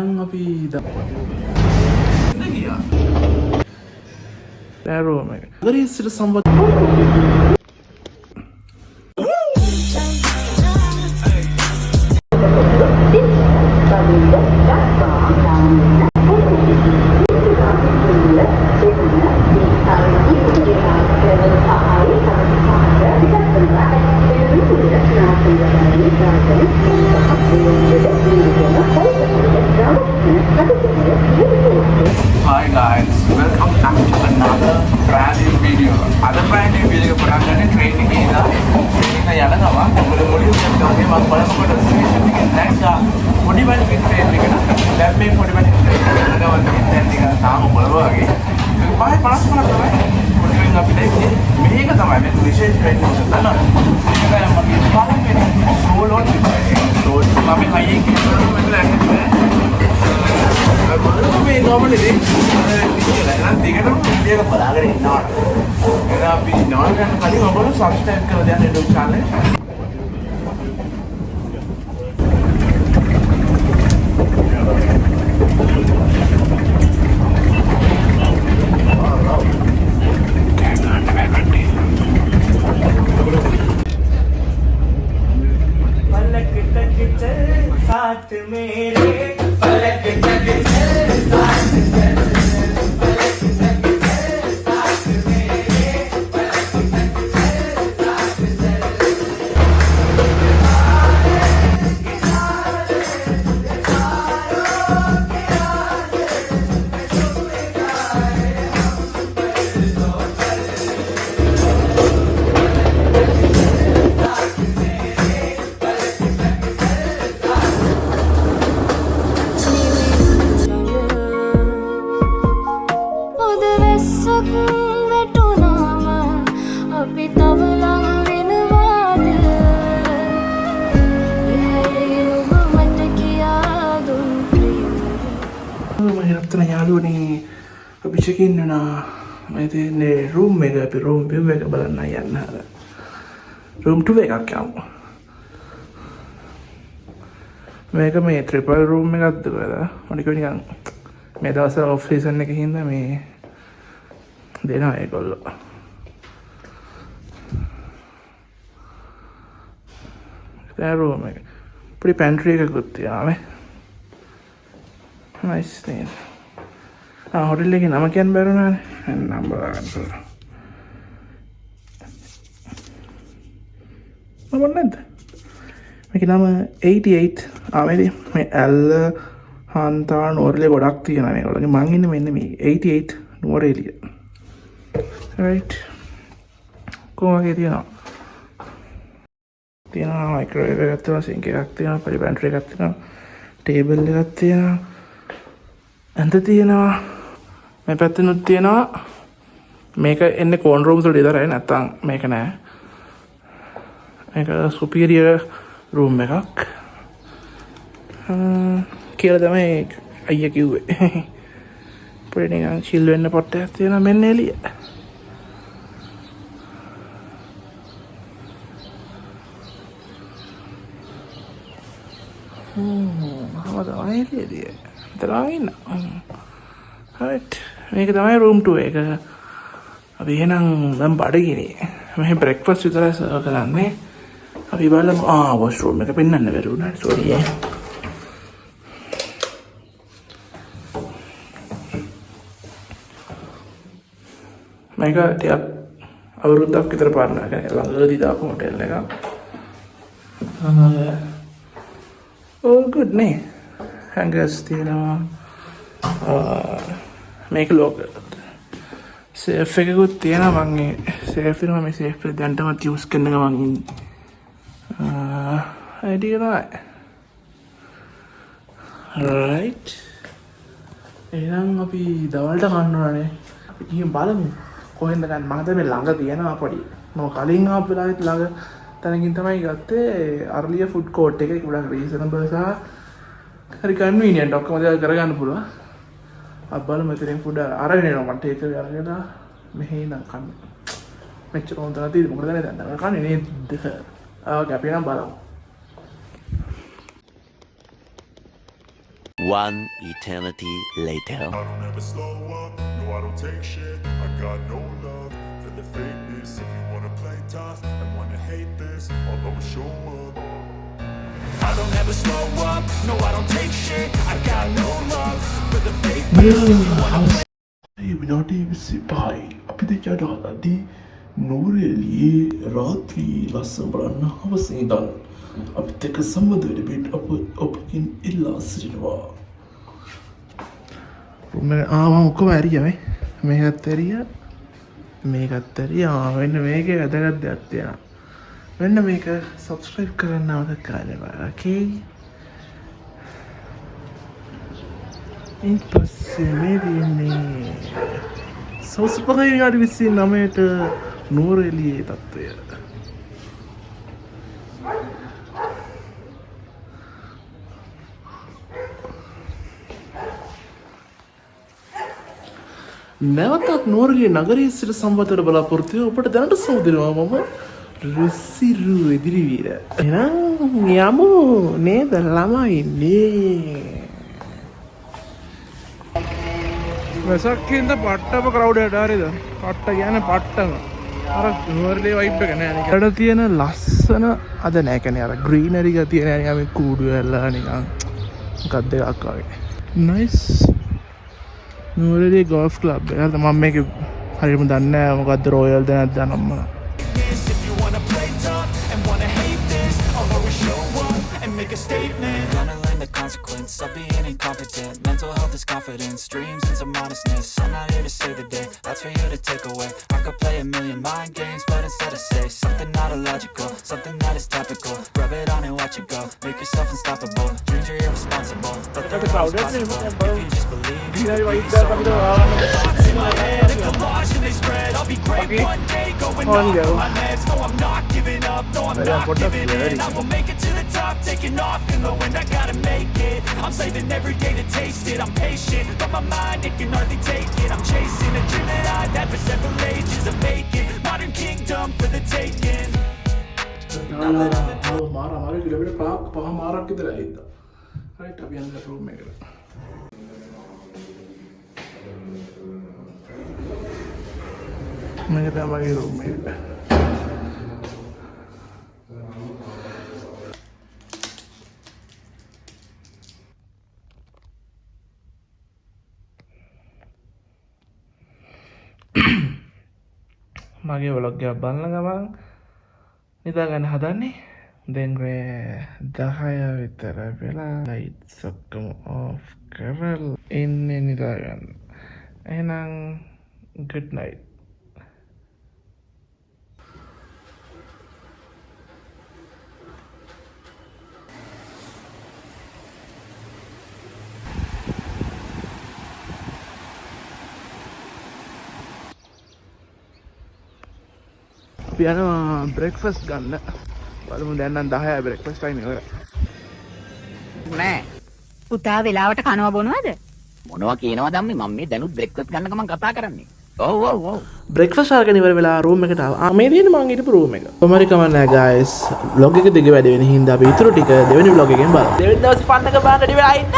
අපි ගියා. රෝම එක. නගරයේ සිට සම්බන්ධ Hi guys, welcome back to another brand new video. Other brand new video කරන්නේ training එකේ training එක යනවා. මුලින්ම තමයි මම බලනකොට session එකේ නැග්ගා body weight training එක න lab මේ body weight training එක ගවන්නේ දැන් ටික තාම බලවා වගේ. ඒක පහේ 50 තමයි. body weight අපිට මේක තමයි මේ විශේෂ training එක තමයි. ඒක මගේ පළවෙනි solo මම හයි එකේ මෙතන ඇන්නේ. මේ normally නම් දෙකටම විදියට බලාගෙන ඉන්නවා. ඒක අපි නෝන ගන්න කලින් ඔයගොල්ලෝ subscribe කරලා දාන්න YouTube channel එක. साथ मेरे पलक तक चल साथ चल Hiraptan යාළුවනේ අපි check in වෙනවා. මම ඉතින් room එක අපි room view එක බලන්න යන්න හදා. room 2 එකක් යමු. මේක මේ triple room එකක්ද කියලා. මට කිව්ව නිකන් මේ දවස්වල off season එකේ හින්දා මේ දෙනවා ඒගොල්ලෝ. ඒ room එක. pretty pantry එකකුත් තියෙනවා. Nice thing. Hotel එකේ නම කියන්න බැරුණානේ. නම බලන්න. නම නැද්ද? මේකේ නම 88. මේ ඇල්ල හන්තා නෝරලේ ගොඩක් තියෙනවා මේගොල්ලෝගේ. මං ඉන්නේ මෙන්න මේ 88 නෝරේලිය. Right. කොහොමද තියෙනවා? තියෙනවා microwave එකක් තියෙනවා, sink එකක් තියෙනවා, pantry එකක් තියෙනවා, table එකක් තියෙනවා. ඇඳ තියෙනවා මේ පැත්තෙනුත් තියෙනවා මේක එන්නේ corner rooms වලට විතරයි නැත්තම් මේක නෑ මේක superior room එකක් කියලා තමයි අයියා කිව්වේ පොඩි නිකන් chill වෙන්න පොට්ටයක් තියෙනවා මෙන්න එළිය තමයි එළියදී තරහින් right මේක තමයි room 2 එක අපි එහෙනම් දැන් බඩගිනේ මේ breakfast විතරයි සර්ව් කරන්නේ අපි බලමු washroom එක පෙන්වන්න බැරි වුණා sorry මේක ටිකක් අවුරුද්දක් විතර පාරනවා ළඟදී දාපු hotel එක all good නේ hangers තියෙනවා මේක ලෝකල් සේෆ් එකකුත් තියෙනවා මම ඒ සේෆ් එකම මේ සේෆ් එක දැන්ටමත් යූස් කරන ගමන් ID right right එහෙනම් අපි දවල්ට කන්න ඕනේ අපි ගිහින් බලමු කොහෙන්ද ගන්න මම හිතුවේ ළඟ තියෙනවා පොඩි මම කලින් ආපු වෙලාවෙත් ළඟ තැනකින් තමයි ගත්තේ අර්ලිය ෆුඩ් කෝට් එකේ ගොඩක් රීසනබල් සහ හරි කන්වීනියන්ට් ඔක්කොම දේ කරගන්න පුළුවන්. අපි බලමු මෙතනින් ෆුඩ් අරගෙන එනවා මට ඒක අරගෙන මෙහෙ ඉඳන් කන්න. මෙච්චර හොඳ නැතිද මොකද දැන් කන්නේ නේද? ඕකේ අපි නම් බලමු. One eternity later. I don't ever slow up, no I don't take shit. I got no love for the fakeness. If you wanna play tough and wanna hate this, I'll always show up. I don't ever slow up, no I don't take shit. I got no love for the fakeness. විනාඩි 25යි අපි දෙකට හදදී නූරෙලියේ රාත්‍රී ලස්සන බලන්න හවසේ ඉඳන් අපිත් එක්ක සම්බන්ධ වෙන්න බිට ඔබකින් ඉල්ලා සිටිනවා. මම ඔක්කොම ඇරියා මේකත් ඇරියා මෙන්න මේකේ වැදගත් දෙයක් තියෙනවා. මෙන්න මේක සබ්ස්ක්‍රයිබ් කරන්න අවශ්‍ය කරනවා. ඕකේ ඉපස්සේ මේ දින්නේ සවස්පකයි විනාඩි 29ට නූරෙලියේ තත්ත්වය. නැවතත් නූරෙලිය නගරයේ සිට සම්බන්ධව බලාපොරොත්තු වෙන ඔබට දැනට සමුදෙනවා මම රුසිරු එදිරිවීර. එහෙනම් යමු නේද ළමයිනේ. වෙසක්කින්ද පට්ටම ක්‍රවුඩයට හරිද? පට්ට කියන්නේ පට්ටම. අර නූරෙලියේ වයිබ් එක නෑ නිකන්. ඊට තියෙන ලස්සන අද නෑ කියන්නේ අර ග්‍රීනරි ගතිය නෑ නිකන් මේ කූඩු වෙලා නිකන් මොකක්ද එකක් වගේ. නයිස්. නූරෙලියේ ගෝල්ෆ් ක්ලබ් එක. මම මේක හරියටම දන්නේ නෑ මොකද්ද රොයල්ද නැද්ද නම්ම. If you wanna play tough and wanna hate this, I'll always show up and make a statement. Gonna learn the consequence of being incompetent. Mental health is confidence, dreams and some honestness. I'm not here to save the day, that's for you to take away. I could play a million mind games, but instead I say something not illogical, something that is topical. Rub it on and watch it go, make yourself unstoppable. Dreams are irresponsible, but they're always possible. If you just believe, thoughts in my head, a collage and they spread. I'll be great one day, going off my meds. No, I'm not giving up, no, I'm not giving in. I will make it to the top, taking off in the wind, I gotta make it. I'm saving every day to taste it. I'm patient, but my mind, it can hardly take it. I'm chasing a dream that I've had for several ages of making. Modern kingdom for the taking. මාර kilometre 5 විතර ඇවිත්. Right අපි යන්න room එකට. මේක තමයි room එක. මගේ වලොග් එක බලන ගමන් නිදාගන්න හදන්නේ. දැන් 10 විතර වෙලා ලයිට්ස් ඔක්කොම ඔෆ් කරලා ඉන්නේ නිදාගන්න. එහෙනම් good night. අපි යනවා බ්‍රෙක්ෆාස්ට් ගන්න. බලමු දැන් නම් 10යි බ්‍රෙක්ෆාස්ට් ටයිම් එක. නෑ පුතා වෙලාවට කනවා බොනවද මොනවා කියනවද අම්මේ මම මේ දැනුත් බ්‍රෙක්ෆාස්ට් ගන්න ගමන් කතා කරන්නේ ඔව් බ්‍රෙක්ෆාස්ට් අරගෙන ඉවර වෙලා රූම් එකට ආවා. මේ තියෙන මං හිටපු රූම් එක. කොහමරි කමන්නේ ගයිස්. vlog එක දිග වැඩි වෙන හින්දා අපි ඊටු ටික දෙවෙනි vlog එකෙන් බලමු. දෙවෙනි දවසේ ෆන් එක බලන්න රෙඩි වෙලා ඉන්න.